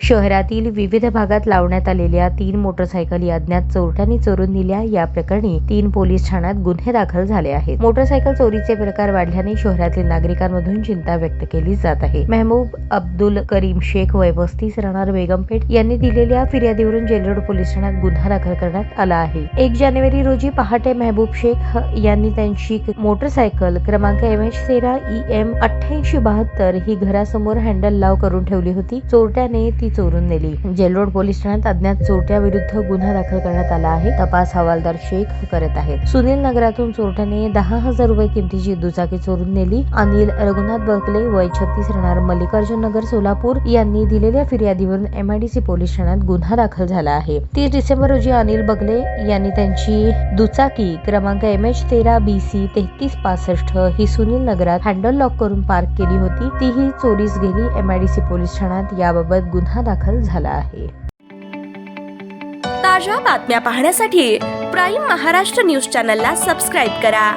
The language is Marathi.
शहरातील विविध भागात लावण्यात आलेल्या 3 मोटरसायकली अज्ञात चोरट्यांनी चोरून नेल्या। या प्रकरणी 3 पोलीस ठाण्यात गुन्हे दाखल झाले आहेत। मोटरसायकल चोरीचे प्रकार वाढल्याने शहरातील नागरिकांमधून चिंता व्यक्त केली जात आहे। महबूब अब्दुल करीम शेख वय 35 राहणार बेगमपेठ यांनी दिलेल्या फिर्यादीवरून जेलरोड पोलीस ठाण्यात गुन्हा दाखल करण्यात आला आहे। 1 जानेवारी रोजी पहाटे महबूब शेख यांनी त्यांची मोटरसायकल क्रमांक MH13 EM 8872 ही घरासमोर हँडल लाव करून ठेवली होती। चोरट्याने ती चोरून नेली। जेलरोड पोलीस ठाण्यात अज्ञात चोरट्याविरुद्ध गुन्हा दाखल करण्यात आला आहे। तपास हवालदार शेख करत आहेत। सुनील नगरातून चोरट्याने 10,000 रुपये किमतीची दुचाकी चोरून नेली। अनिल रघुनाथ बकले वय 36 राहणार मल्लिकार्जुन नगर सोलापूर यांनी दिलेल्या फिर्यादीवरून MIDC पोलीस ठाण्यात गुन्हा दाखल झाला आहे। 30 डिसेंबर रोजी अनिल बकले यांनी त्यांची दुचाकी क्रमांक MH13 BC 3365 ही सुनील नगरात हँडल लॉक करून पार्क केली होती। तीही चोरीस गेली। MIDC पोलीस ठाण्यात याबाबत गुन्हा दाखल झाला आहे। ताज्या बातम्या पाहण्यासाठी प्राईम महाराष्ट्र न्यूज चॅनलला सबस्क्राईब करा।